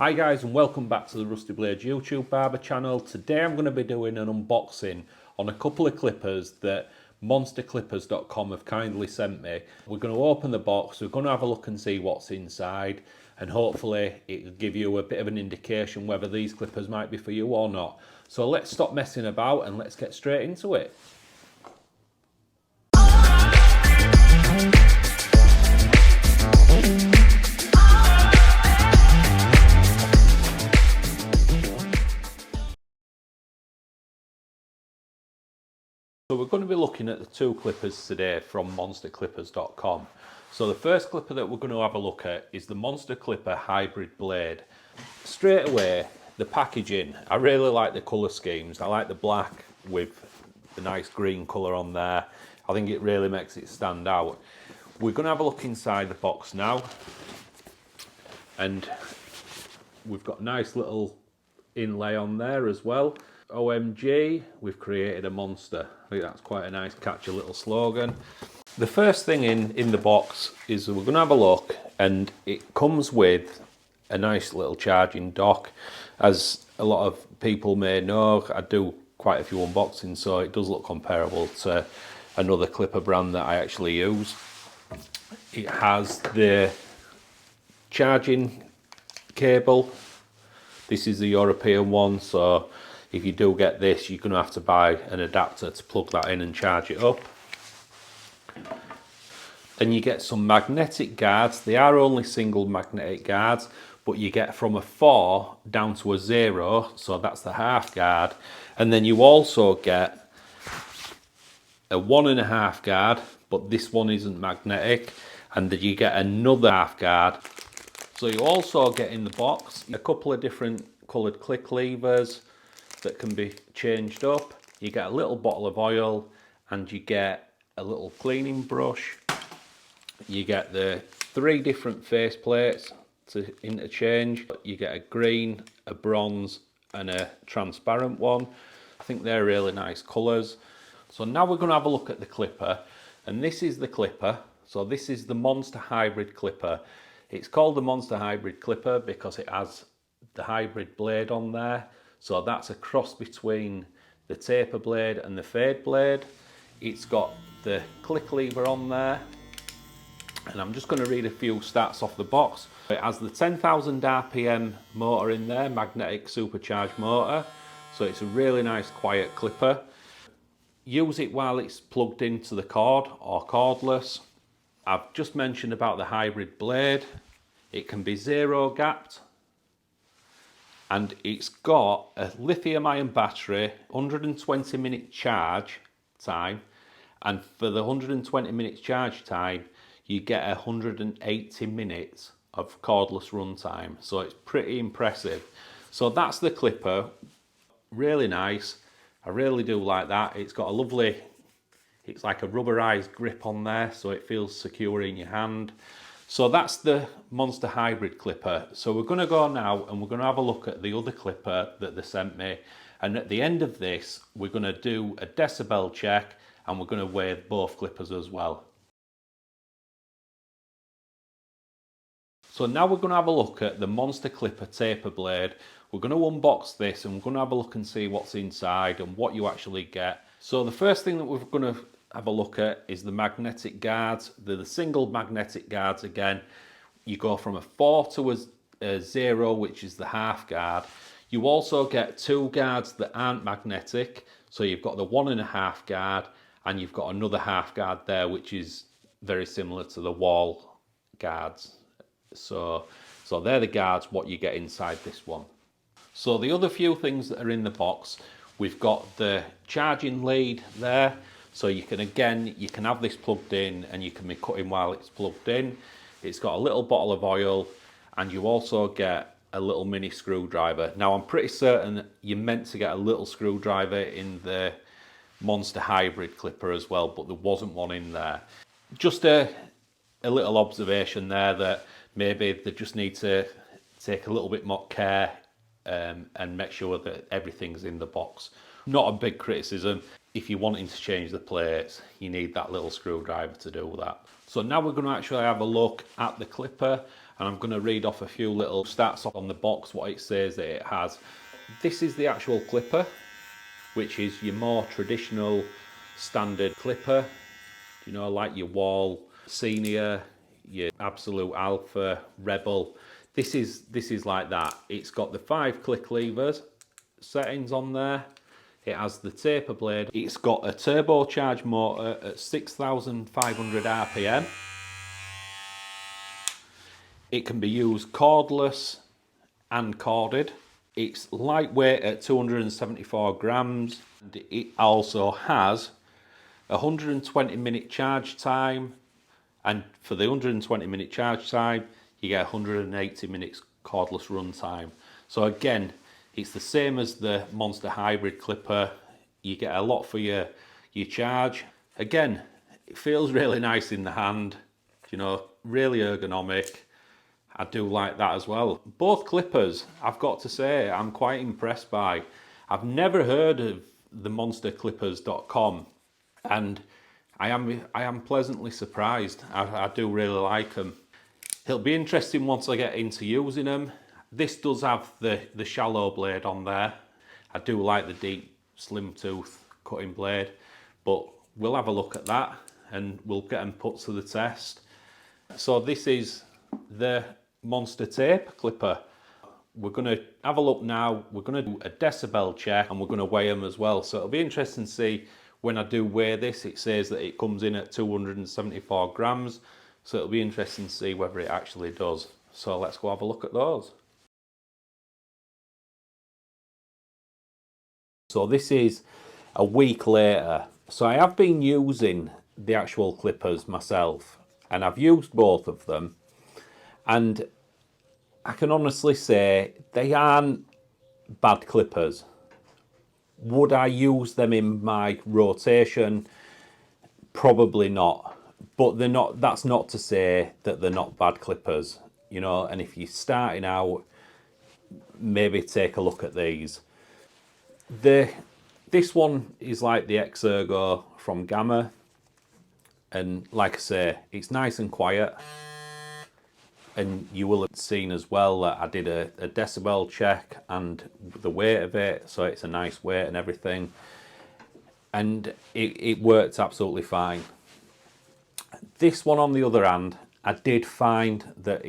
Hi guys, and welcome back to the Rusty Blades YouTube barber channel. Today I'm going to be doing an unboxing on a couple of clippers that monsterclippers.com have kindly sent me. We're going to open the box, we're going to have a look and see what's inside, and hopefully it'll give you a bit of an indication whether these clippers might be for you or not. So let's stop messing about and let's get straight into it. So we're going to be looking at the two clippers today from monsterclippers.com. So the first clipper that we're going to have a look at is the Monster Clipper Hybrid Blade. Straight away, the packaging, I really like the colour schemes. I like the black with the nice green colour on there. I think it really makes it stand out. We're going to have a look inside the box now. And we've got a nice little inlay on there as well. OMG, we've created a monster. I think that's quite a nice catchy little slogan. The first thing in the box is we're going to have a look, and it comes with a nice little charging dock. As a lot of people may know, I do quite a few unboxings, so it does look comparable to another clipper brand that I actually use. It has the charging cable. This is the European one, so if you do get this, you're going to have to buy an adapter to plug that in and charge it up. Then you get some magnetic guards. They are only single magnetic guards, but you get from a 4 down to a 0, so that's the half guard. And then you also get a 1.5 guard, but this one isn't magnetic, and then you get another half guard. So you also get in the box a couple of different coloured click levers that can be changed up. You get a little bottle of oil, and you get a little cleaning brush. You get the 3 different face plates to interchange. You get a green, a bronze, and a transparent one. I think they're really nice colours. So now we're going to have a look at the clipper, and this is the clipper. So this is the Monster Hybrid Clipper. It's called the Monster Hybrid Clipper because it has the hybrid blade on there. So that's a cross between the taper blade and the fade blade. It's got the click lever on there. And I'm just going to read a few stats off the box. It has the 10,000 RPM motor in there, magnetic supercharged motor. So it's a really nice quiet clipper. Use it while it's plugged into the cord or cordless. I've just mentioned about the hybrid blade. It can be 0 gapped. And it's got a lithium ion battery, 120 minute charge time, and for the 120 minutes charge time you get 180 minutes of cordless run time, so it's pretty impressive. So that's the clipper, really nice. I really do like that. It's got a lovely, it's like a rubberized grip on there, so it feels secure in your hand. So that's the Monster Hybrid Clipper. So we're going to go now and we're going to have a look at the other clipper that they sent me. And at the end of this, we're going to do a decibel check and we're going to weigh both clippers as well. So now we're going to have a look at the Monster Clipper Taper Blade. We're going to unbox this and we're going to have a look and see what's inside and what you actually get. So the first thing that we're going to have a look at is the magnetic guards. They're the single magnetic guards again. You go from a 4 to a 0, which is the half guard. You also get 2 guards that aren't magnetic. So you've got the 1.5 guard and you've got another half guard there, which is very similar to the wall guards. So they're the guards, what you get inside this one. So the other few things that are in the box, we've got the charging lead there. So you can have this plugged in and you can be cutting while it's plugged in. It's got a little bottle of oil and you also get a little mini screwdriver. Now I'm pretty certain you're meant to get a little screwdriver in the Monster Hybrid Clipper as well, but there wasn't one in there. Just a little observation there that maybe they just need to take a little bit more care and make sure that everything's in the box. Not a big criticism. If you're wanting to change the plates, you need that little screwdriver to do that. So now we're going to actually have a look at the clipper and I'm going to read off a few little stats on the box, what it says that it has. This is the actual clipper, which is your more traditional standard clipper, you know, like your Wall Senior, your Absolute Alpha, Rebel. This is like that. It's got the 5 click levers settings on there. It has the taper blade. It's got a turbocharged motor at 6,500 RPM. It can be used cordless and corded. It's lightweight at 274 grams. And it also has a 120-minute charge time. And for the 120-minute charge time, you get 180 minutes cordless run time. So again, it's the same as the Monster Hybrid clipper. You get a lot for your charge. Again, it feels really nice in the hand, you know, really ergonomic. I do like that as well. Both clippers, I've got to say, I'm quite impressed by. I've never heard of the monsterclippers.com, and I am pleasantly surprised. I do really like them. It'll be interesting once I get into using them. This does have the shallow blade on there. I do like the deep slim tooth cutting blade, but we'll have a look at that and we'll get them put to the test. So this is the Monster tape clipper. We're going to have a look now. We're going to do a decibel check and we're going to weigh them as well. So it'll be interesting to see when I do weigh this. It says that it comes in at 274 grams. So it'll be interesting to see whether it actually does. So let's go have a look at those. So this is a week later. So I have been using the actual clippers myself, and I've used both of them. And I can honestly say they aren't bad clippers. Would I use them in my rotation? Probably not. But they're not. That's not to say that they're not bad clippers, you know. And if you're starting out, maybe take a look at these. This one is like the X-Ergo from Gamma, and like I say, it's nice and quiet. And you will have seen as well that I did a decibel check and the weight of it, so it's a nice weight and everything. And it worked absolutely fine. This one, on the other hand, I did find that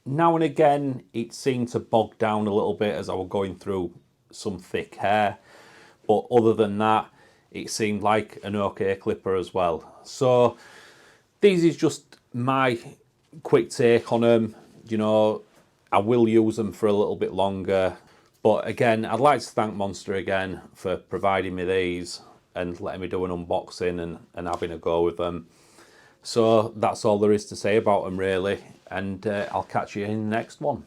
now and again it seemed to bog down a little bit as I was going through some thick hair. But other than that, it seemed like an okay clipper as well. So these is just my quick take on them. You know, I will use them for a little bit longer, but again, I'd like to thank Monster again for providing me these and letting me do an unboxing and having a go with them. So that's all there is to say about them really, and I'll catch you in the next one.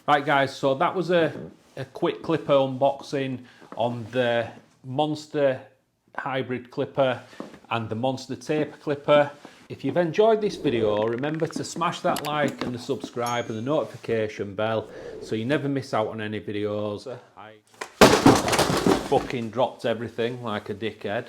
Right guys, so that was a quick clipper unboxing on the Monster Hybrid clipper and the Monster tape clipper. If you've enjoyed this video, remember to smash that like and the subscribe and the notification bell so you never miss out on any videos. I fucking dropped everything like a dickhead.